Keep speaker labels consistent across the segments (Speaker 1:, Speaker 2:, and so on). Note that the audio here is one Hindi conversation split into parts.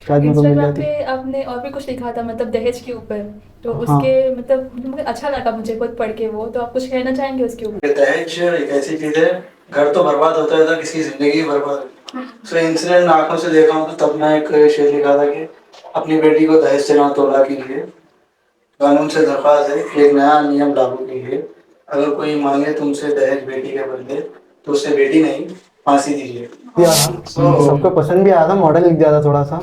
Speaker 1: शायद मेरे को मिल
Speaker 2: इंस्टाग्राम
Speaker 1: जाती।
Speaker 2: पे आपने और भी कुछ लिखा था मतलब दहेज के ऊपर। तो
Speaker 1: हाँ।
Speaker 2: उसके मतलब मुझे अच्छा लगा मुझे खुद पढ़ के वो, तो आप कुछ कहना चाहेंगे उसके ऊपर?
Speaker 3: दहेज एक ऐसी चीज है, घर तो बर्बाद होता है था, किसी की जिंदगी बर्बाद होती है। सो इंसिडेंट मैं आंखों से देखा हूँ, तो तब मैं एक शेर लिखा था कि अपनी बेटी को दहेज से ना तोला कीजिए, कानून से दरख्वास्त है कि एक नया नियम लागू कीजिए, अगर कोई मांगे तुमसे दहेज बेटी के बदले तो उससे बेटी नहीं फांसी दीजिए।
Speaker 1: दिया था, सबको पसंद भी आया था, मॉडल लिख दिया था थोड़ा सा।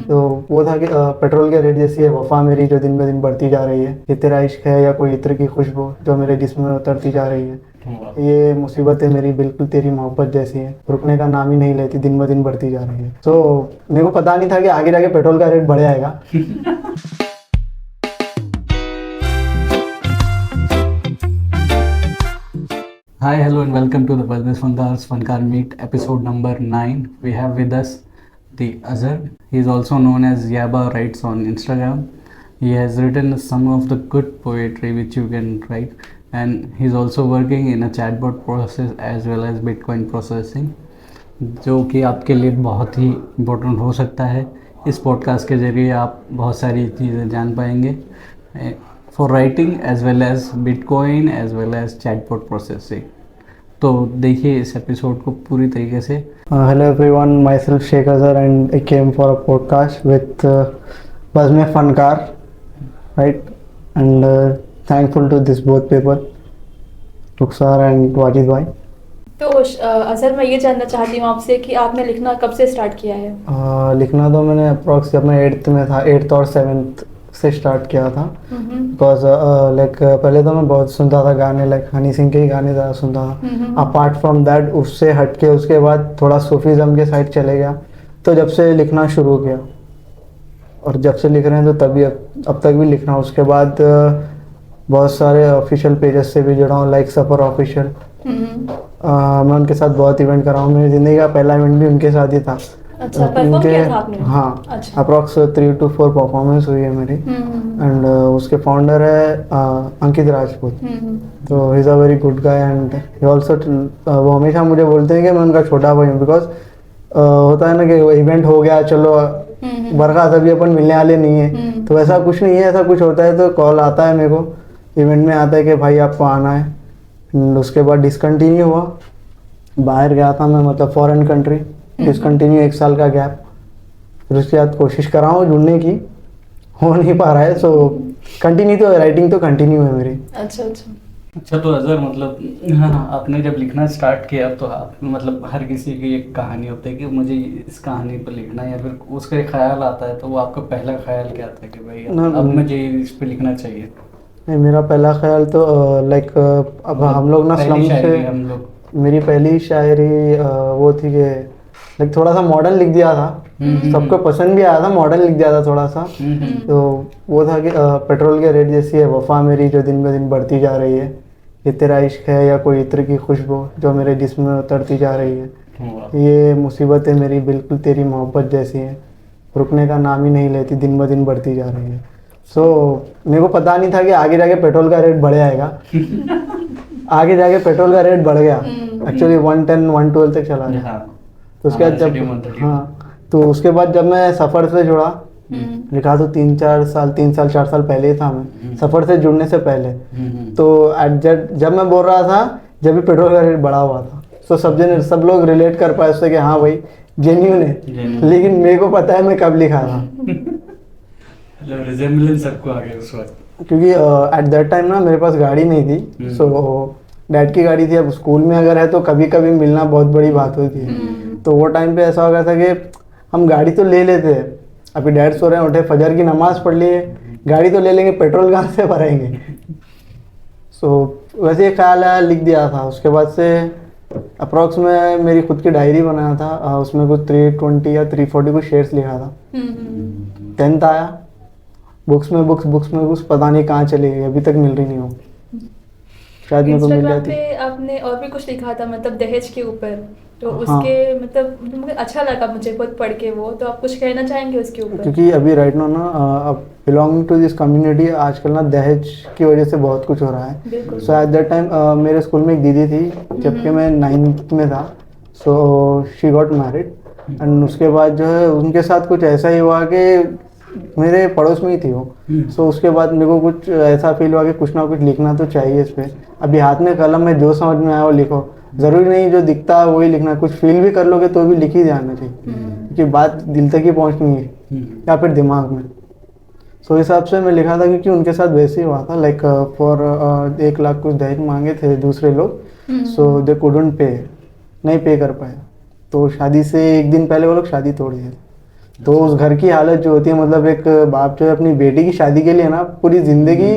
Speaker 1: तो वो था कि पेट्रोल के रेट जैसी है वफा मेरी जो दिन ब दिन बढ़ती जा रही है, ये तेरा इश्क है या कोई इत्र की खुशबू जो मेरे जिस्म में उतरती जा रही है, ये मुसीबतें मेरी बिल्कुल तेरी मोहब्बत जैसी है, रुकने का नाम ही नहीं लेती, दिन ब दिन बढ़ती जा रही है। तो मेरे को पता नहीं था कि आगे जाके पेट्रोल का रेट बढ़ जाएगा।
Speaker 4: Hi, hello, and welcome to the Business Fundar's Funkar Meet, episode number 9. We have with us the Azhar. He is also known as Yaba Writes on Instagram. He has written some of the good poetry which you can write, and he's also working in a chatbot process as well as Bitcoin processing, जो कि आपके लिए बहुत ही इम्पोर्टेंट हो सकता है। इस पॉडकास्ट के ज़रिए आप बहुत सारी चीज़ें जान पाएंगे for writing as well as bitcoin as well as chatbot processing. तो देखिए इस एपिसोड को पूरी तरीके से।
Speaker 1: Hello everyone, myself Sheikh Azhar and I came for a podcast with Bazme Funkar, right? And thankful to this both people, Rukhsar and Wajid bhai.
Speaker 2: तो असल मैं ये जानना चाहती हूँ आपसे कि आपने लिखना कब से स्टार्ट किया है?
Speaker 1: लिखना तो मैंने अप्रॉक्स जब मैं 8th में था, 8th और 7th से स्टार्ट किया था। बिकॉज लाइक पहले तो मैं बहुत सुनता था गाने, लाइक हनी सिंह के ही गाने ज़्यादा सुनता था। अपार्ट फ्रॉम दैट उससे हट के उसके बाद थोड़ा सूफीज़म के साइड चले गया, तो जब से लिखना शुरू किया और जब से लिख रहे हैं तो तभी अब तक भी लिख रहा हूँ। उसके बाद बहुत सारे ऑफिशियल पेजेस से भी जुड़ा हूँ, लाइक सफ़र ऑफिशियल। मैं उनके साथ बहुत इवेंट कर रहा हूँ, मेरी ज़िंदगी का पहला इवेंट भी उनके साथ ही था।
Speaker 2: अच्छा, परफॉर्म किया था आपने?
Speaker 1: हाँ,
Speaker 2: अच्छा।
Speaker 1: अप्रॉक्स 3 to 4 परफॉर्मेंस हुई है मेरी। एंड उसके फाउंडर है अंकित राजपूत। तो he is a very good guy and he also, वो हमेशा मुझे बोलते हैं कि मैं उनका छोटा भाई हूँ। बिकॉज होता है ना कि वो इवेंट हो गया, चलो बरसात अभी अपन मिलने वाले नहीं है, तो ऐसा कुछ नहीं है। ऐसा कुछ होता है तो कॉल आता है मेरे को, इवेंट में आता है कि भाई आपको आना है। उसके बाद डिसकंटिन्यू हुआ, बाहर गया था मैं, मतलब फॉरेन कंट्री, डिसकंटिन्यू 1 साल का गैप। फिर उसके बाद कोशिश कर रहा हूँ जुड़ने की, हो नहीं पा रहा है। सो कंटिन्यू तो राइटिंग तो कंटिन्यू है मेरी।
Speaker 2: अच्छा अच्छा।
Speaker 4: अच्छा, तो अजहर मतलब हाँ, आपने जब लिखना स्टार्ट किया तो आप मतलब हर किसी की एक कहानी होती है कि मुझे इस कहानी पर लिखना है, या फिर उसका एक ख्याल आता है, तो वो आपका पहला ख्याल क्या था कि भाई अब मुझे इस पे लिखना चाहिए?
Speaker 1: नहीं, मेरा पहला ख्याल तो लाइक अब हम लोग ना स्लम से,
Speaker 4: हम लोग
Speaker 1: मेरी पहली शायरी वो थी कि लाइक थोड़ा सा मॉडर्न लिख दिया था, सबको पसंद भी आया था, मॉडर्न लिख दिया था थोड़ा सा। तो वो था कि पेट्रोल के रेट जैसी है वफा मेरी जो दिन ब दिन बढ़ती जा रही है, ये तेरा इश्क है या कोई इत्र की खुशबू जो मेरे जिस्म में उतरती जा रही है, ये मुसीबतें मेरी बिल्कुल तेरी मोहब्बत जैसी है, रुकने का नाम ही नहीं लेती, दिन ब दिन बढ़ती जा रही है। सो मेरे को पता नहीं था कि आगे जाके पेट्रोल का रेट बढ़ जाएगा। आगे जाके पेट्रोल का रेट बढ़ गया, एक्चुअली 110 112 तक चला गया। तो उसके बाद जब तो उसके बाद जब मैं सफ़र से जुड़ा, लिखा तो 3 साल 4 साल पहले ही था मैं, सफ़र से जुड़ने से पहले। तो जब मैं बोल रहा था जब भी पेट्रोल का रेट बढ़ा हुआ था, तो सब लोग रिलेट कर पाए उससे कि हाँ भाई जेन्यून है। लेकिन मेरे को पता है मैं कब लिखा था।
Speaker 4: रिजेम्बलेंस सबको आ गया उस वक्त,
Speaker 1: क्योंकि एट दैट टाइम ना मेरे पास गाड़ी नहीं थी। सो डैड की गाड़ी थी। अब स्कूल में अगर है तो कभी कभी मिलना बहुत बड़ी बात होती है। तो वो टाइम पे ऐसा हो गया था कि हम गाड़ी तो ले लेते हैं, अभी डैड सो रहे हैं, उठे फजर की नमाज़ पढ़ लिए, गाड़ी तो ले लेंगे, पेट्रोल कहाँ से भरेंगे। सो वैसे ही ख्याल आया, लिख दिया था। उसके बाद से अप्रॉक्स में मेरी खुद की डायरी बनाया था, उसमें कुछ 320 या 340 कुछ शेयर्स लिखा था। 10th आया, बुक्स में बुक्स पता नहीं कहाँ चली गई, अभी तक मिल रही नहीं हो। शायद मेरे को मिल
Speaker 2: इंस्टाग्राम
Speaker 1: जाती।
Speaker 2: पे आपने और भी कुछ लिखा था मतलब दहेज के ऊपर। तो
Speaker 1: हाँ।
Speaker 2: उसके मतलब मुझे अच्छा लगा मुझे खुद पढ़ के वो, तो आप कुछ कहना चाहेंगे उसके ऊपर?
Speaker 1: क्योंकि अभी राइट नो ना, अब बिलोंगिंग टू दिस कम्युनिटी आजकल ना दहेज की वजह से बहुत कुछ हो रहा है।
Speaker 2: बिल्कुल।
Speaker 1: सो एट दैट टाइम मेरे स्कूल में एक दीदी थी, जबकि मैं 9th में था। So she got married and उसके बाद जो है उनके साथ कुछ ऐसा ही हुआ कि मेरे पड़ोस में ही थी वो। सो उसके बाद मेरे को कुछ ऐसा फील हुआ कि कुछ ना कुछ लिखना तो चाहिए इस पे। अभी हाथ में कलम में जो समझ में आया वो लिखो, ज़रूरी नहीं जो दिखता है वही लिखना, कुछ फील भी कर लोगे तो भी लिख ही जाना चाहिए, क्योंकि बात दिल तक ही पहुंचनी है या फिर दिमाग में। सो हिसाब से मैं लिखा था, क्योंकि उनके साथ वैसे ही हुआ था। लाइक फॉर 1 लाख कुछ दहेज मांगे थे दूसरे लोग, सो दे कुडंट पे, नहीं पे कर पाए। तो शादी से 1 दिन पहले वो लोग शादी तोड़ दिए। तो उस घर की हालत जो होती है, मतलब एक बाप जो है अपनी बेटी की शादी के लिए ना पूरी जिंदगी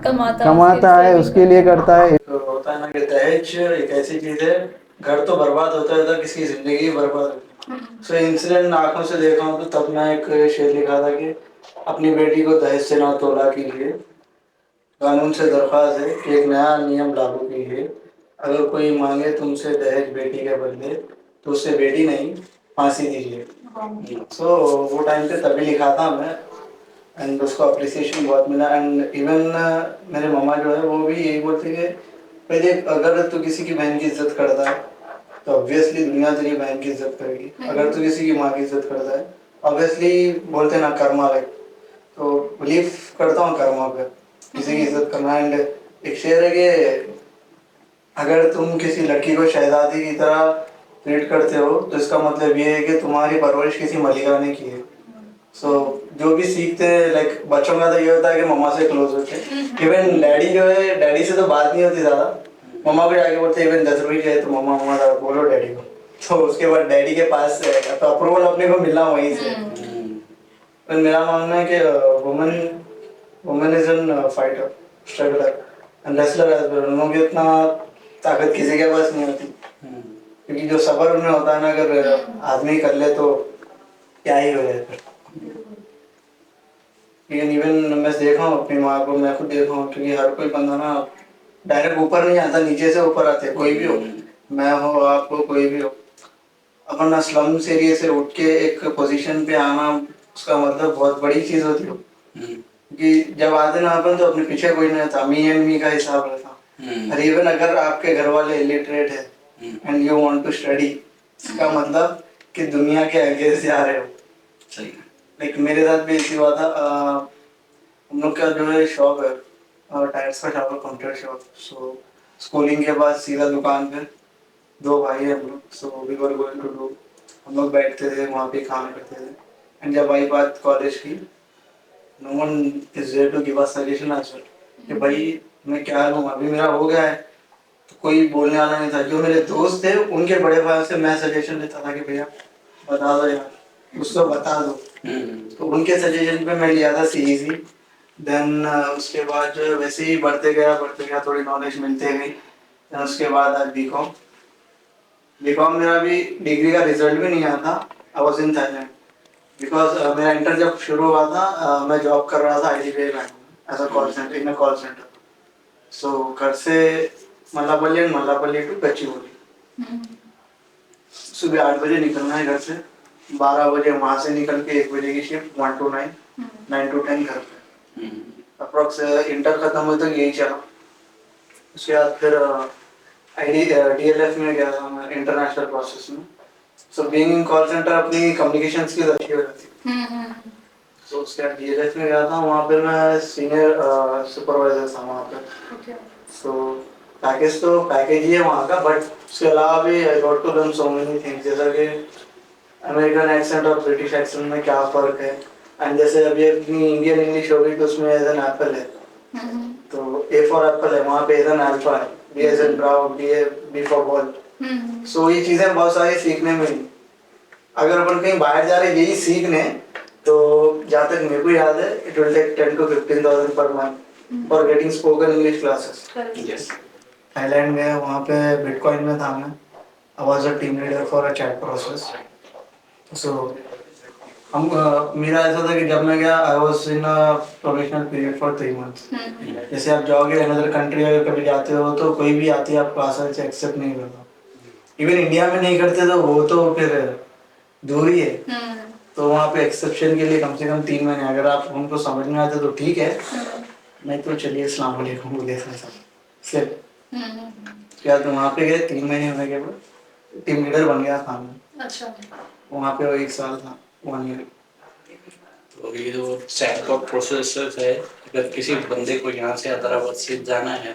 Speaker 1: कमाता है, उसके लिए करता है।
Speaker 3: तो होता है ना कि दहेज एक ऐसी चीज है, घर तो बर्बाद होता है तो किसी की जिंदगी बर्बाद होती है। सो इंसिडेंट आंखों से देखा हूँ, तो तब मैं एक शेर लिखा था कि अपनी बेटी को दहेज से ना तोला कीजिए, कानून से दरख्वास्त है कि एक नया नियम लागू कीजिए, अगर कोई मांगे तुमसे दहेज बेटी के बदले तो उससे बेटी नहीं फांसी दीजिए। सो वो टाइम पे तभी लिखा था मैं, एंड उसको अप्रिसिएशन बहुत मिला। एंड इवन मेरे मामा जो है वो भी यही बोलते कि पहले अगर तू किसी की बहन की इज्जत करता है तो ऑब्वियसली दुनिया तेरी बहन की इज्जत करेगी, अगर तू किसी की माँ की इज्जत करता है ऑब्वियसली बोलते हैं ना कर्मा, लाइक तो बिलीव करता हूँ कर्मा पे, किसी की इज्जत करना। एंड एक शेर है कि अगर तुम किसी लड़की को शहजादी की तरह ट्रीट करते हो तो इसका मतलब ये है कि तुम्हारी परवरिश किसी मलिका ने की है। सो जो भी सीखते हैं, लाइक बच्चों का तो ये होता है कि मम्मा से क्लोज होते हैं। इवन डैडी जो है, डैडी से तो बात नहीं होती ज़्यादा, मम्मा को जाके बोलते हैं इवन 10 रुपये चाहिए तो मम्मा मम्मा ज़रा बोलो डैडी को, तो उसके बाद डैडी के पास तो अप्रूवल अपने को मिलना वहीं से। पर मेरा मानना है कि women is an fighter, struggler and wrestler as well. उन लोगों की इतना ताकत किसी के पास नहीं होती, क्योंकि जो सबर उन्हें होता है ना, अगर आदमी कर ले तो क्या ही हो जाए फिर। लेकिन इवन मैं देखा हूँ अपनी माँ को, मैं खुद देखा हूँ, क्योंकि हर कोई बंदा ना डायरेक्ट ऊपर नहीं आता, नीचे से ऊपर आते हैं, कोई भी हो, मैं हो आप हो कोई भी हो। अपन स्लम्स एरिया से उठ के एक पोजीशन पे आना, उसका मतलब बहुत बड़ी चीज होती हो। क्योंकि जब आते ना अपन तो अपने पीछे कोई नहीं रहता, मी एंड मी का हिसाब रहता। और इवन अगर आपके घर वाले इलिटरेट है and you want to study, इसका मतलब कि दुनिया के आगे से आ रहे हो। सही। लाइक मेरे साथ भी ऐसी हुआ था। हम लोग का जो है शॉप है, टायर्स का शॉप है, पंक्चर शॉप। सो स्कूलिंग के बाद सीधा दुकान पे, 2 भाई हैं हम लोग। So we were going to do, हम लोग बैठते थे वहाँ पे खाना करते थे। एंड जब आई बात कॉलेज की, no one is there to give us suggestion answer कि भाई मैं क्या लूँ, अभी मेरा हो गया है। तो कोई बोलने वाला नहीं था। जो मेरे दोस्त थे उनके बड़े भाई से मैं सजेशन लेता था कि भैया बता दो यार, उसको बता दो। तो उनके सजेशन पे मैं लिया था सीईसी। देन उसके बाद जो है वैसे ही बढ़ते गया, थोड़ी नॉलेज मिलते गई। देन उसके बाद आज बीकॉम मेरा भी डिग्री का रिजल्ट भी नहीं आया था। I was in Thailand because मेरा इंटर जब शुरू हुआ था, मैं जॉब कर रहा था आईडीबीआई बैंक में as a call center, in a call center. So घर से मल्लापल्ली टू गच्चीबोली, सुबह 8 बजे निकलना है घर से, 12 बजे वहाँ से निकल के 1 बजे की शिफ्ट, 1 to 9, 9 to 10 घर पे। अप्रोक्स इंटर खत्म हुई तो यही चला। उसके बाद फिर डीएलएफ में गया था मैं, इंटरनेशनल प्रोसेस में। So being in call centre अपनी कम्युनिकेशन स्किल्स अच्छी हो जाती है। तो उसके बाद डीएलएफ में गया था, वहाँ पे मैं सीनियर सुपरवाइजर था वहाँ पे। सो पैकेज ही है वहाँ का, बट उसके अलावा भी I got to learn so many things, जैसा कि अमेरिकन एक्सेंट और ब्रिटिश एक्सेंट में क्या फ़र्क है। एंड जैसे अभी अपनी इंडियन इंग्लिश हो गई तो उसमें एज एन एप्पल है, तो ए फॉर एप्पल है, वहाँ पे एज एन अल्फा है, बी एज एन ब्राउ, बी फॉर बॉल। सो ये चीज़ें बहुत सारी सीखने मिली। अगर अपन कहीं बाहर जा रहे हैं यही सीखने, तो जहाँ तक मेरे को याद है it will take 10 to 15,000 per month for getting spoken English classes. Yes, Thailand में वहाँ पे बिटकॉइन में था मैं। I was a team leader for a chat process. So हम मेरा ऐसा था कि जब मैं गया I was in a probational period for 3 months। जैसे आप जाओगे अनदर कंट्री, अगर कभी जाते हो तो कोई भी आती है आपको आसानी से एक्सेप्ट नहीं करता। इवन इंडिया में नहीं करते तो वो तो फिर दूर ही है। तो वहाँ पे एक्सेप्शन के लिए कम से कम 3 महीने, अगर आप उनको समझ में आते तो ठीक है, नहीं तो चलिए अस्सलाम वालेकुम बोले सिर्फ। क्या तो वहाँ पे गए, 3 महीने होने के बाद टीम लीडर बन गया था मैं। अच्छा। वहाँ पे वो 1 साल था, 1 ईयर।
Speaker 4: तो ये जो चैटबॉट प्रोसेस है, अगर किसी बंदे को यहाँ से हैदराबाद से जाना है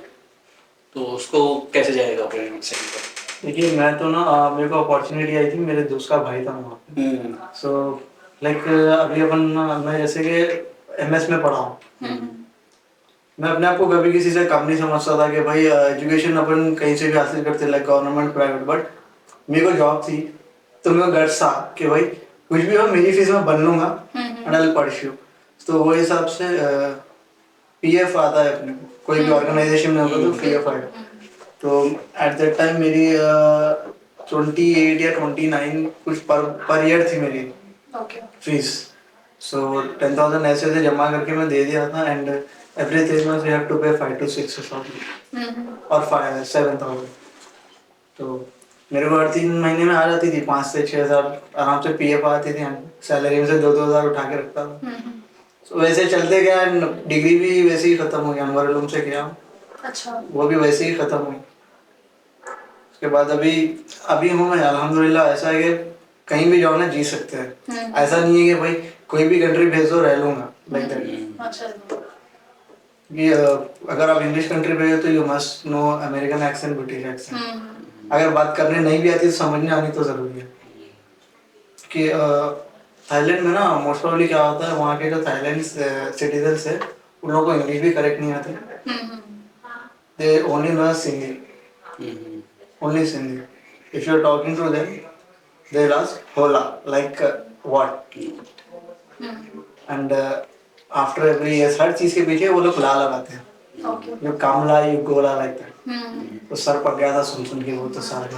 Speaker 4: तो उसको कैसे जाएगा पेमेंट सेंटर?
Speaker 3: देखिए मैं तो ना मेरे को अपॉर्चुनिटी आई थी, मेरे दोस्त का भाई था वहाँ पे। सो लाइक अभी अपन मैं जैसे कि एमएस में पढ़ा हूँ, मैं अपने आप को कभी किसी से कम नहीं समझता था कि भाई एजुकेशन अपन कहीं से भी हासिल करते, लाइक गवर्नमेंट प्राइवेट, बट मेरे को जॉब थी तो मेरे को गट्स था कि भाई कुछ भी हो मेरी फीस में बन लूंगा एंड आई विल परस्यू। तो वो हिसाब से पीएफ आता है अपने को, कोई भी ऑर्गेनाइजेशन में होगा तो पीएफ आएगा। तो एट दैट टाइम मेरी 28 या 29 कुछ पर ईयर थी मेरी
Speaker 2: ओके।
Speaker 3: फीस। सो 10,000 ऐसे से जमा करके मैं दे दिया था and every 3 months you have to pay 5 to 6,000 और 7,000। तो मेरे को हर 3 महीने में आ जाती थी 5 से 6,000 आराम से पीएफ आती थी, सैलरी में से 2-2 हज़ार उठा के रखता था। तो वैसे चलते गया, डिग्री भी वैसे ही खत्म हो गया, अनवर उलूम से किया,
Speaker 2: अच्छा।
Speaker 3: वो भी वैसे ही खत्म हुई। उसके बाद अभी अभी हूँ मैं अल्हम्दुलिल्लाह, ऐसा है कि कहीं भी जाओ ना जी सकते हैं। ऐसा नहीं है कि भाई कोई भी कंट्री भेज दो रह लूंगा, लाइक दैट।
Speaker 2: अच्छा।
Speaker 3: कि अगर आप इंग्लिश कंट्री पे हो तो you must know American accent, British accent. अगर बात करने नहीं भी आती तो समझने आनी तो जरूरी है। कि थाईलैंड में ना मोस्ट ऑफली क्या होता है, वहाँ के जो थाईलैंड सिटीजन्स है उन लोगों को इंग्लिश भी करेक्ट नहीं आती, they only know Sindhi, only Sindhi. If you are talking to them they will ask होला, like what, and after every yes हर चीज के पीछे वो लोग ला लगाते हैं, यू कामला यू गोला, लाइक दैट। तो सर पक गया था सुन के वो तो सारे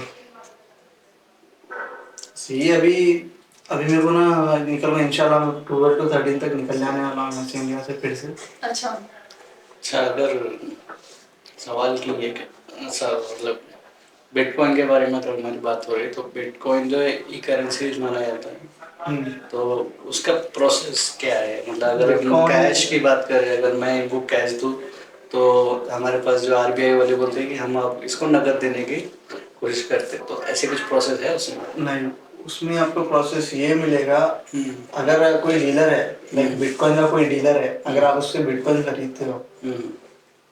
Speaker 3: सही। अभी अभी मेरे को ना निकलना इंशाल्लाह 12 to 13 तक निकल जाने वाला हूँ मैं इंडिया से फिर से।
Speaker 2: अच्छा।
Speaker 4: अगर सवाल की ये सर मतलब बिटकॉइन के बारे में तो हमारी बात हो रही है, तो बिटकॉइन जो है ई करेंसी माना जाता है, तो उसका प्रोसेस क्या है? मतलब अगर हम कैश की बात करें, अगर मैं इनको कैश दूँ तो हमारे पास जो आरबीआई वाले बोलते हैं कि हम आप इसको नकद देने की कोशिश करते हैं, तो ऐसे कुछ प्रोसेस है उसमें?
Speaker 3: नहीं, उसमें आपको प्रोसेस ये मिलेगा, अगर कोई डीलर है, लाइक बिटकॉइन का कोई डीलर है, अगर आप उससे बिटकॉइन खरीदते हो,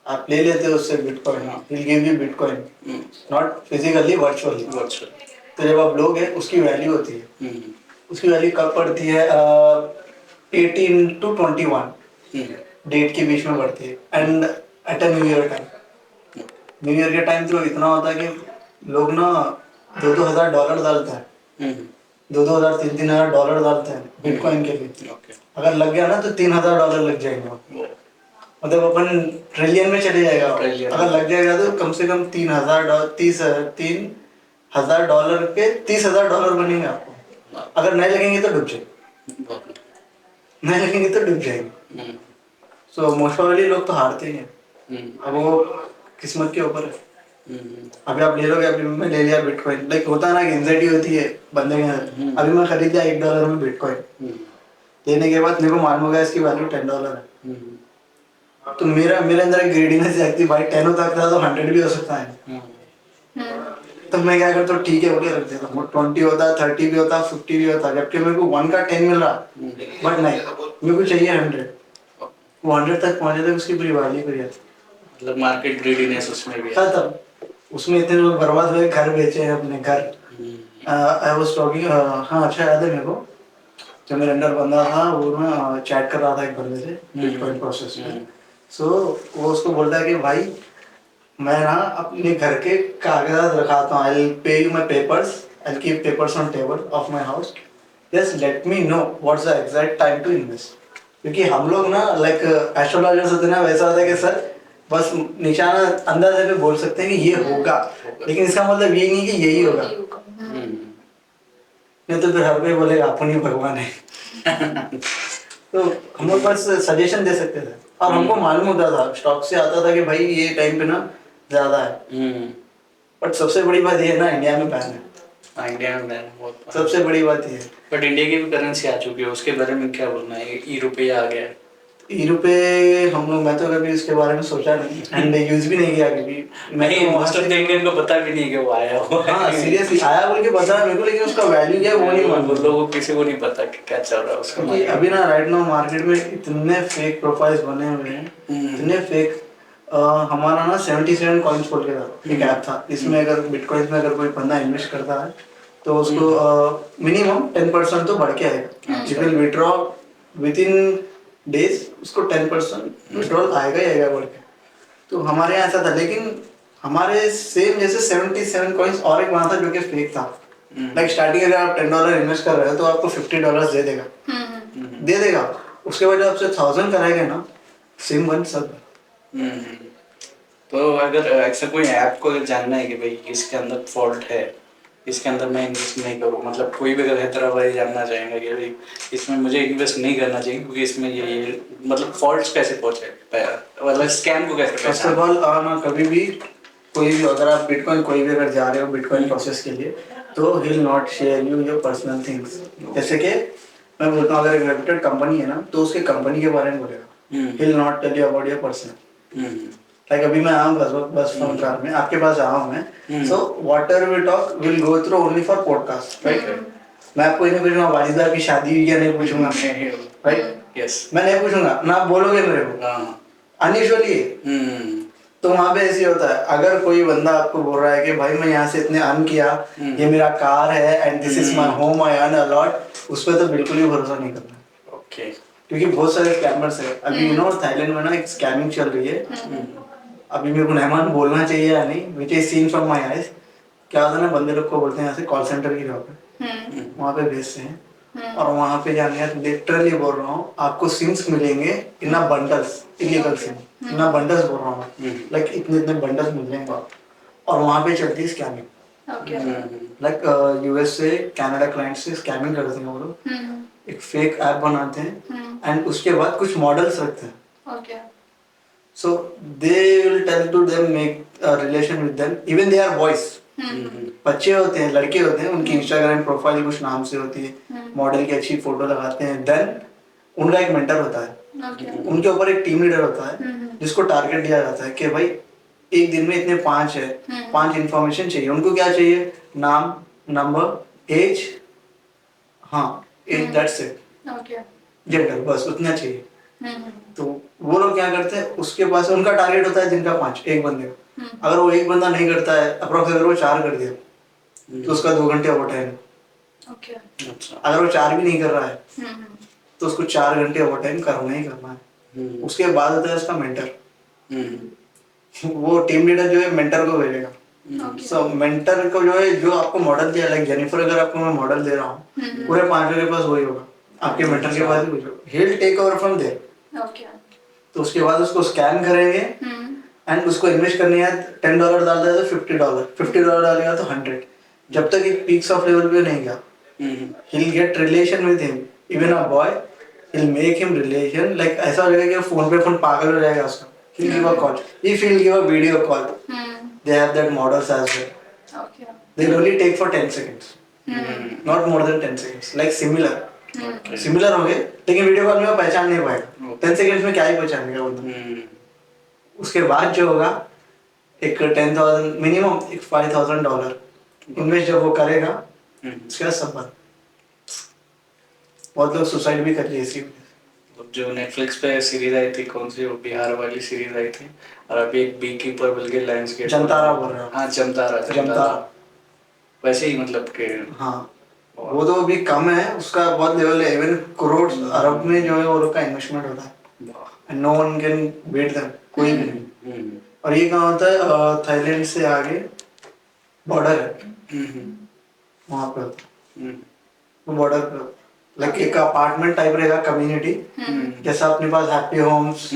Speaker 3: आप ले लेते हो उससे bitcoin, he will give you bitcoin, not physically, virtually. तो जब आप लोग हैं उसकी वैल्यू होती है, उसकी वैल्यू कब बढ़ती है? 18 to 21 डेट के बीच में बढ़ती है, and at a new year time. New year के टाइम तो इतना होता है कि लोग ना 2-2 हज़ार डॉलर डालते हैं, 2-2 हज़ार 3-3 हज़ार डॉलर डालते हैं बिटकॉइन के लिए। अगर लग गया ना तो 3,000 डॉलर लग जाएंगे, मतलब अपन ट्रिलियन में चले जाएगा। अगर लग जाएगा तो कम से कम 3,000 डॉलर के 30,000 डॉलर बनेंगे आपको। अगर नहीं लगेंगे तो डूब जाएंगे, नहीं लगेंगे तो डूब जाएंगे। सो मोस्ट प्रोबेबली लोग तो हारते ही हैं, अब वो किस्मत के ऊपर है। अभी आप ले लोगे, अभी मैं ले लिया बिटकॉइन, लाइक होता है ना कि एंजाइटी होती है बंदे के अंदर। अभी मैं खरीद लिया $1 में बिटकॉइन, लेने के बाद मेरे को मालूम होगा इसकी वैल्यू $10 है, तो मेरे अंदर एक ग्रेडीनेस जागती, भाई 10 हो सकता है तो 100 भी हो सकता है। तो मैं क्या करता हूँ, ठीक है बोले रख देता हूँ, 20 होता, 30 भी होता, 50 भी होता, जबकि मेरे को 1 का 10 मिल रहा, बट नहीं, मेरे को चाहिए 100। वो 100 तक पहुंचे तक उसकी पूरी वैल्यू करी जाती,
Speaker 4: मतलब मार्केट ग्रीडीनेस उसमें भी है।
Speaker 3: तब उसमें इतने लोग बर्बाद हुए, घर बेचे हैं अपने घर। आई वाज टॉकिंग, हाँ अच्छा याद है मेरे को, जो मेरे अंडर बंदा था वो ना चैट कर रहा था एक बंदे से बिटकॉइन प्रोसेस में। सो वो उसको बोलता है कि भाई मैं ना अपने घर के कागजात रखाता हूँ, I will pay you my papers, I will keep papers on table of my house, just let me know what's the exact time to invest. क्योंकि हम लोग ना लाइक एस्ट्रोलॉजर्स होते हैं ना, वैसा होता है कि सर बस निशाना अंदाजे पे बोल सकते हैं कि ये होगा, लेकिन इसका मतलब ये नहीं कि यही होगा, नहीं तो फिर हर कोई बोलेगा अपन ही भगवान है। तो हम लोग बस सजेशन दे सकते थे, और हमको मालूम होता था, स्टॉक से आता था कि भाई ये टाइम पे ना ज्यादा है। बट सबसे बड़ी बात ये है ना, इंडिया में बैन है।
Speaker 4: हाँ, इंडिया में बैन बहुत,
Speaker 3: सबसे बड़ी बात ये है।
Speaker 4: बट इंडिया की भी करेंसी आ चुकी है, उसके बारे में क्या बोलना है? ई रुपया आ गया है।
Speaker 3: ईरू पे हम लोग, मैं तो कभी इसके बारे में सोचा नहीं एंड यूज भी नहीं किया कभी। मैं
Speaker 4: नहीं, मोस्ट ऑफ द इंडियन को पता भी नहीं कि वो आया हो।
Speaker 3: हाँ सीरियसली आया बोल के पता है मेरे को, लेकिन उसका वैल्यू क्या है वो नहीं मालूम।
Speaker 4: लोगों को किसी को नहीं पता कि क्या चल रहा है उसका।
Speaker 3: क्योंकि अभी ना राइट नाउ मार्केट में इतने फेक प्रोफाइल्स बने हुए हैं, इतने फेक। हमारा ना 77 कॉइन्स खोल के था, एक ऐप था। इसमें अगर बिटकॉइंस में अगर कोई बंदा इन्वेस्ट करता है तो उसको मिनिमम 10% तो बढ़ के आएगा। You will withdraw with in days, उसको 10% विड्रॉल आएगा ही आएगा बढ़ के। तो हमारे यहाँ ऐसा था, लेकिन हमारे सेम जैसे 77 कॉइन्स और एक बना था जो कि फेक था। लाइक स्टार्टिंग अगर आप $10 इन्वेस्ट कर रहे हो तो आपको $50 दे देगा। उसके बाद जब आपसे 1000 कराएगा ना, सेम वन सब।
Speaker 4: तो अगर ऐसा कोई ऐप को जानना है कि भाई इसके अंदर फॉल्ट है, इसके अंदर मैं इन्वेस्ट नहीं करूँ, मतलब कोई भी अगर हैदराबादी जानना चाहेंगे कि भाई इसमें मुझे इन्वेस्ट नहीं करना चाहिए क्योंकि इसमें ये मतलब फॉल्ट्स कैसे पहुंचे, मतलब स्कैम को कैसे
Speaker 3: फर्स्ट ऑफ ऑल ना कभी भी कोई भी अगर आप बिटकॉइन कोई भी अगर जा रहे हो बिटकॉइन प्रोसेस के लिए, तो ही will not share you your personal things. जैसे कि मैं बोलता हूँ अगर एक रेप्यूटेड कंपनी है ना तो उसके कंपनी के बारे में बोलेगा, he will not tell you about your personal. Like अभी मैं आऊँ बस फोन कार में आपके पास आया हूँ मैं, so whatever we talk will go through only for podcast, right. मैं आपको ये नहीं पूछूंगा वालिदा की शादी हुई या नहीं पूछूंगा, राइट। यस, मैं नहीं पूछूंगा ना, आप बोलोगे मेरे को अनयूजुअली। तो वहाँ पे ऐसे होता है, अगर कोई बंदा आपको बोल रहा है कि भाई मैं यहाँ से इतने अर्न किया, ये मेरा कार है and this is my home, I earn a lot, उस पर तो बिल्कुल भी भरोसा नहीं करना। ओके, क्योंकि बहुत सारे स्कैमर्स है। अभी थाईलैंड में ना एक स्कैमिंग चल रही है। अभी मेरे को रहमान बोलना चाहिए या नहीं, which is seen from my eyes. क्या होता है ना, बंदे लोग को बोलते हैं यहाँ से कॉल सेंटर की जॉब है, वहाँ पे भेजते हैं और वहाँ पे जाने लिटरली बोल रहा हूँ आपको सिम्स मिलेंगे इन बंडल्स, इलीगल सिम इन बंडल्स बोल रहा हूँ, लाइक इतने बंडल्स मिल जाएंगे और वहाँ पे चलती है स्कैमिंग। लाइक यूएस से कनाडा क्लाइंट से स्कैमिंग करते हैं वो लोग, एक फेक ऐप बनाते हैं एंड उसके बाद कुछ मॉडल्स रखते हैं। So they will tell to them make a relation with them, even they are boys. बच्चे होते हैं, लड़के होते हैं, उनकी इंस्टाग्राम प्रोफाइल कुछ नाम से होती है, मॉडल की अच्छी फोटो लगाते हैं। देन उनका एक मेंटर होता है, उनके ऊपर एक टीम लीडर होता है जिसको टारगेट दिया जाता है कि भाई एक दिन में इतने 5 है, 5 इंफॉर्मेशन चाहिए। उनको क्या चाहिए? नाम, नंबर, एज, हाँ एज, दैट्स इट, जेंडर, बस उतना चाहिए। तो वो लोग क्या करते हैं, उसके पास उनका टारगेट होता है दिन का 5, एक बंदे को। अगर वो एक बंदा नहीं करता है, अप्रोक्स अगर वो 4 कर दिया तो उसका 2 घंटे ओवर टाइम। अगर वो 4 भी नहीं कर रहा है तो उसको 4 घंटे ओवर टाइम करना ही करना है। उसके बाद होता है उसका मेंटर। वो टीम लीडर जो है मेंटर को भेजेगा। सो मेंटर को जो है, जो आपको मॉडल दिया, लाइक जेनिफर अगर आपको मैं मॉडल दे रहा हूँ, पूरे 5 के पास वही होगा, आपके मेंटर के पास भी कुछ होगा। He will take over from there. तो उसके बाद उसको स्कैन करेंगे एंड उसको इन्वेस्ट करने है। $10 डाल दिया तो $50 डालेगा तो 100, जब तक एक पीक्स ऑफ लेवल पे नहीं गया। He will get relation with him, even a boy, he will make him relation. Like ऐसा हो जाएगा कि फोन पे फोन पागल हो जाएगा उसका। he will give a call, if he will give a video call, they have that models as well. They will only take for 10 seconds, not more than 10 seconds, like similar होंगे, लेकिन वीडियो कॉल में वो पहचान नहीं पाएगा। 10 सेकंड्स में क्या ही पहचानेगा वो। उसके बाद जो होगा, एक 10,000 मिनिमम, एक $5,000 इन्वेस्ट जब वो करेगा, उसके बाद सब बंद। बहुत लोग सुसाइड भी कर लिए इसी।
Speaker 4: जो नेटफ्लिक्स पे सीरीज आई थी, कौन सी, वो बिहार वाली सीरीज आई थी, और अभी एक बी कीपर बल्कि लैंडस्केप,
Speaker 3: जमतारा बोल रहे हो?
Speaker 4: हाँ जमतारा। वैसे ही मतलब के, हाँ
Speaker 3: वो तो अभी कम है, उसका बहुत लेवल है। इवन करोड़ अरब में जो है वो लोग का इन्वेस्टमेंट होता है। No one can beat them, कोई भी नहीं। और ये कहाँ होता है? थाईलैंड से आगे बॉर्डर है, वहाँ पे होता है। वो बॉर्डर पे लाइक एक अपार्टमेंट टाइप रहेगा, कम्युनिटी जैसा अपने पास हैप्पी होम्स,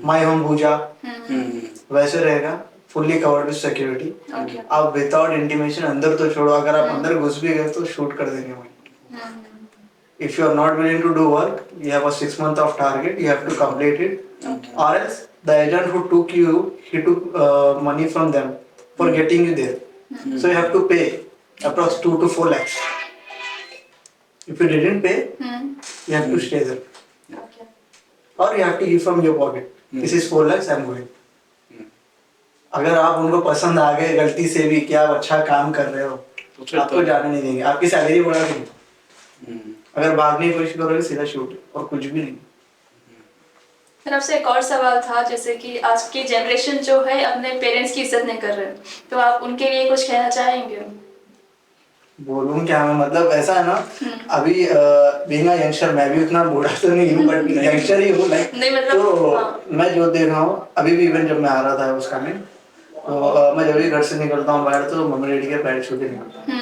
Speaker 3: माय होम भूजा, वैसे रहेगा, फुल्ली कवर्ड विद सिक्योरिटी। आप विदाउट इंटीमेशन अंदर तो छोड़ो, अगर आप अंदर घुस भी गए तो शूट कर देंगे वहीं। If you are not willing to do work, you have a 6 month of target, you have to complete it, or else the agent who took you, he took money from them for getting you there, so you have to pay approx 2 to 4 lakhs. If you didn't pay, you have to stay there. और you have to give from your pocket, this is 4 lakhs, I am going. अगर आप उनको पसंद आ गए गलती से भी कि आप अच्छा काम कर रहे हो तो आपको जाने नहीं देंगे, आपकी सैलरी बढ़ा देंगे। अगर भागने की कोशिश करोगे सीधा शूट और कुछ भी नहीं।
Speaker 2: फिर आपसे एक और सवाल था, जैसे कि आज की जनरेशन जो है अपने पेरेंट्स की इज्जत नहीं कर रहे, तो आप उनके लिए कुछ कहना चाहेंगे?
Speaker 3: बोलूँ क्या मैं, मतलब ऐसा है ना, अभी बीइंग अ यंगस्टर, मैं भी उतना बूढ़ा तो नहीं हूँ बट यंगस्टर ही हूँ लाइक।
Speaker 2: नहीं मतलब
Speaker 3: तो
Speaker 2: हाँ।
Speaker 3: मैं जो देख रहा हूँ अभी भी, इवन जब मैं आ रहा था उसका में, तो मैं जब भी घर से निकलता हूँ बाहर तो मम्मी डैडी के पैर छू के निकलता हूँ।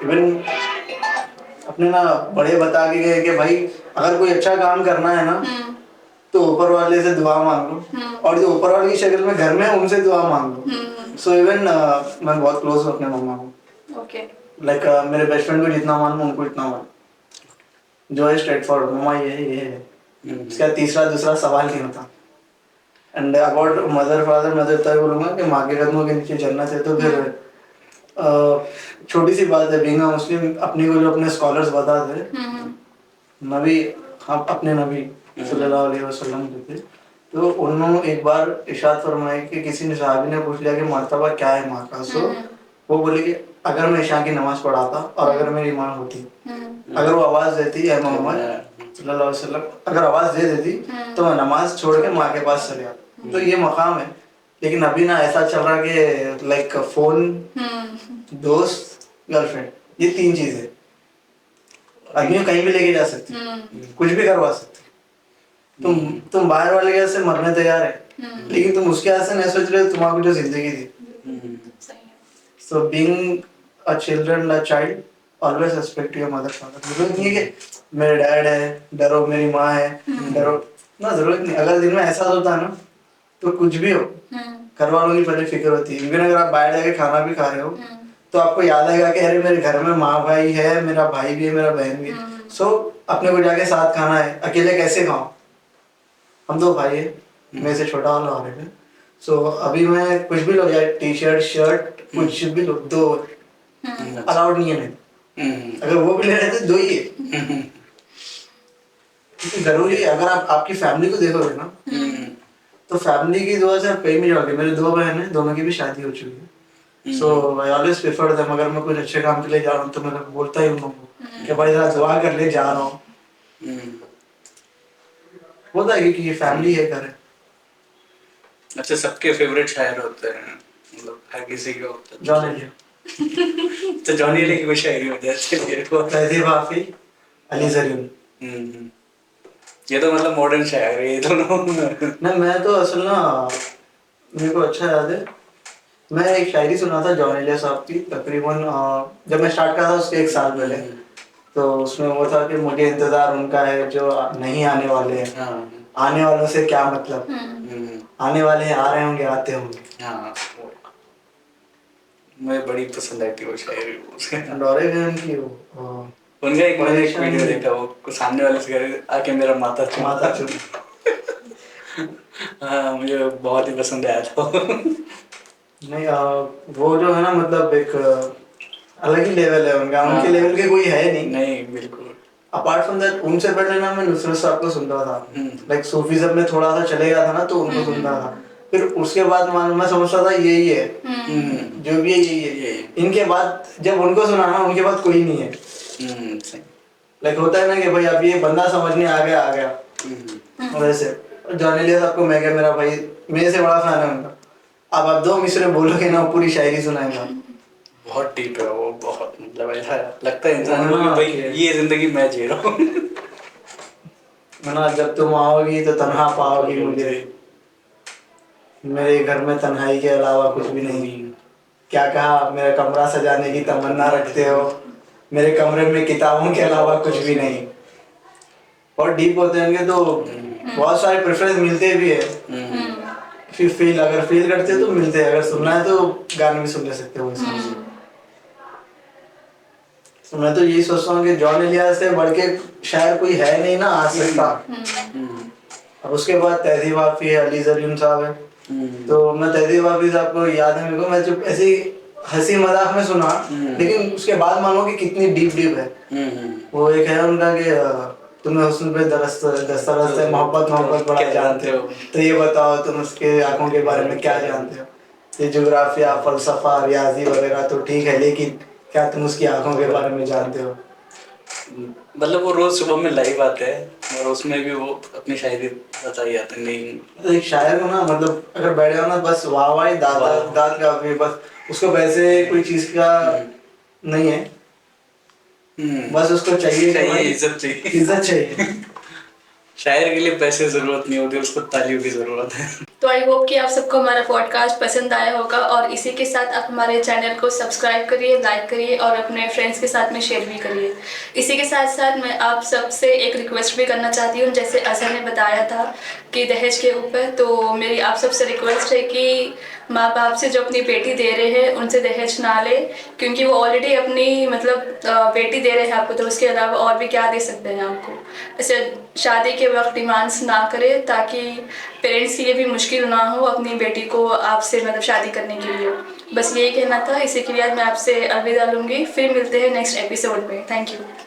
Speaker 3: इवन अपने ना बड़े बता के गए कि भाई अगर कोई अच्छा काम करना है ना तो ऊपर वाले से दुआ मांग लो, और जो ऊपर वाले की शक्ल में घर में है उनसे दुआ मांग लो। सो इवन मैं बहुत क्लोज हूँ अपने मम्मा को।
Speaker 2: ओके।
Speaker 3: लाइक मेरे बेस्ट फ्रेंड को जितना मानूं उनको इतना मानूं। जो है स्ट्रेट फॉरवर्ड, मम्मा ये है, इसका तीसरा दूसरा सवाल नहीं होता। एंड अबाउट मदर फादर, मैं तो इतना ही बोलूँगा कि माँ के कदमों के नीचे जन्नत है। तो फिर छोटी सी बात है, बीइंग अ मुस्लिम अपनी को जो अपने स्कॉलर्स बताते हैं, नबी, हम अपने नबी सल्लल्लाहु अलैहि वसल्लम जो थे, तो उन्होंने एक बार इरशाद फरमाया कि किसी ने सहाबी ने पूछ लिया कि मर्तबा क्या है माँ का। सो वो बोले कि अगर मैं ईशा की नमाज पढ़ाता और अगर मेरी माँ होती, अगर वो आवाज़ देती है मोहम्मद सल्लल्लाहु अलैहि वसल्लम, अगर आवाज़ दे देती तो मैं नमाज छोड़ के माँ के पास चले आता। तो ये मकाम है। लेकिन अभी ना ऐसा चल रहा कि लाइक फ़ोन, दोस्त, गर्लफ्रेंड, ये 3 चीज़ें आदमी को कहीं भी लेके जा सकती, कुछ भी करवा सकती। तुम बाहर वाले के हाथ से मरने तैयार है, लेकिन तुम उसके हाथ से नहीं सोच रहे हो तुम्हारी जो जिंदगी थी। So being a children, a child, always respect your mother father. जरूरत नहीं है कि मेरे डैड है डरो, मेरी माँ है डरो, ना जरूरत नहीं। अगर दिन में एहसास होता है ना तो कुछ भी हो, घर वालों की पहले फिक्र होती है। इवन अगर आप बाहर जाके खाना भी खा रहे हो तो आपको याद आएगा कि अरे मेरे घर में माँ भाई है, मेरा भाई भी है, मेरा बहन भी है। सो अपने को जाके साथ खाना है, अकेले कैसे खाऊं? हम 2 भाई है, मेरे से छोटा वाला और है। सो अभी मैं कुछ भी लो यार, टी शर्ट शर्ट कुछ भी लो, 2 अलाउड नहीं है मेरे। अगर वो भी ले रहे थे 2 ही है, क्योंकि जरूरी है। अगर आप आपकी फैमिली को देखोगे ना तो फैमिली की दुआ से आप कहीं भी जाओगे। मेरे 2 बहन हैं, दोनों की भी शादी हो चुकी है। सो आई ऑलवेज प्रेफर देम। अगर मैं कुछ अच्छे काम के लिए जा रहा हूँ तो मैं बोलता ही उन लोगों को कि भाई जरा दुआ कर ले, जा रहा हूँ। होता है क्योंकि ये फैमिली है, घर है।
Speaker 4: अच्छा, सबके फेवरेट शायर होते हैं, मतलब हर किसी के होते हैं।
Speaker 3: जॉन एलियट।
Speaker 4: तो जॉनी एलियट की कोई शायरी हो जाए चलिए वो।
Speaker 3: तहज़ीब हाफिज़, अली ज़रीन।
Speaker 4: ये तो मतलब मॉडर्न शायर है ये दोनों।
Speaker 3: नहीं, मैं तो असल ना, मेरे को अच्छा याद है, मैं एक शायरी सुना था जॉन एलियट साहब की तकरीबन जब मैं स्टार्ट करा था उसके 1 साल पहले। तो उसमें वो था कि मुझे इंतजार उनका है जो नहीं आने वाले हैं, आने वालों से क्या मतलब, आने वाले हैं, आ रहे होंगे, आते होंगे।
Speaker 4: हाँ, मुझे बड़ी पसंद आई थी वो शायरी उसके।
Speaker 3: डोरेगन की वो
Speaker 4: उनका एक मैंने एक वीडियो देखा, वो सामने वाले से कह रहे आके मेरा माथा चूम।
Speaker 3: माता चुप।
Speaker 4: हाँ, मुझे बहुत ही पसंद आया था।
Speaker 3: नहीं वो जो है ना, मतलब एक अलग ही लेवल है उनका, उनके लेवल के कोई है नहीं।
Speaker 4: नहीं बिल्कुल।
Speaker 3: अपार्ट फ्रॉम दैट, उनसे पहले ना मैं नुसरत साहब को सुनता था। लाइक सूफीज़्म में थोड़ा सा चले गया था ना तो उनको सुनता था। फिर उसके बाद मैं समझता था यही है, जो भी है यही है। इनके बाद जब उनको सुना ना, उनके बाद कोई नहीं है। लाइक होता है ना कि भाई अब ये बंदा समझने आ गया। वैसे जॉन एलियट आपको मैं क्या, मेरा भाई मेरे से बड़ा फैन है उनका। अब आप 2 मिसरे बोलोगे ना पूरी शायरी सुनाएगा।
Speaker 4: बहुत डीप है वो, बहुत मतलब ऐसा लगता है इंसान को कि भाई ये जिंदगी मैं जी रहा हूँ।
Speaker 3: ना जब तुम आओगी तो तन्हा पाओगी मुझे, मेरे घर में तन्हाई के अलावा कुछ भी नहीं। क्या कहा, मेरा कमरा सजाने की तमन्ना रखते हो, मेरे कमरे में किताबों के अलावा कुछ भी नहीं। बहुत डीप होते होंगे तो बहुत सारे प्रेफरेंस मिलते भी है। फिर अगर फील करते हो तो मिलते हैं, अगर सुनना है तो गाने भी सुन ले सकते हो। तो मैं तो यही सोचता हूँ कि जॉन एलियट से बढ़ के शायद कोई है नहीं ना आ सकता। और उसके बाद तहज़ीब हाफिज़, अली ज़रीन साहब है। तो मैं तहज़ीब हाफिज़ आपको याद है मेरे को, मैं जब ऐसी हंसी मजाक में सुना, लेकिन उसके बाद मानो कि कितनी डीप है। वो एक है उनका कि तुम्हें हुस्न पे दस्तरस है, मोहब्बत बड़ा
Speaker 4: क्या
Speaker 3: जानते हो, तो ये बताओ तुम उसके आंखों के बारे में क्या जानते हो। ये जोग्राफिया, फलसफा, रियाजी वगैरह तो ठीक है, लेकिन क्या तुम उसकी आंखों के बारे में जानते हो।
Speaker 4: मतलब वो रोज सुबह में लाइव आते हैं और उसमें भी वो अपनी शायरी बताई जाते हैं। नहीं
Speaker 3: तो एक शायर को ना, मतलब अगर बैठ जाओ ना, बस वाह दाद का भी, बस उसको वैसे कोई चीज का नहीं है, बस उसको चाहिए कि भाई
Speaker 4: इज्जत चाहिए।
Speaker 3: इज्जत चाहिए।
Speaker 4: शायर के लिए पैसे जरूरत नहीं होती, उसको तालियों की जरूरत है।
Speaker 2: तो आई होप कि आप सबको हमारा पॉडकास्ट पसंद आया होगा, और इसी के साथ आप हमारे चैनल को सब्सक्राइब करिए, लाइक करिए और अपने फ्रेंड्स के साथ में शेयर भी करिए। इसी के साथ साथ मैं आप सबसे एक रिक्वेस्ट भी करना चाहती हूँ, जैसे अजहर ने बताया था कि दहेज के ऊपर, तो मेरी आप सबसे रिक्वेस्ट है कि माँ बाप से जो अपनी बेटी दे रहे हैं उनसे दहेज ना ले, क्योंकि वो ऑलरेडी अपनी मतलब बेटी दे रहे हैं आपको, तो उसके अलावा और भी क्या दे सकते हैं आपको। ऐसे शादी के वक्त डिमांड्स ना करें, ताकि पेरेंट्स के लिए भी मुश्किल ना हो अपनी बेटी को आपसे मतलब शादी करने के लिए। बस यही कहना था। इसी के लिए मैं आपसे अलविदा लूँगी, फिर मिलते हैं नेक्स्ट एपिसोड में। Thank you.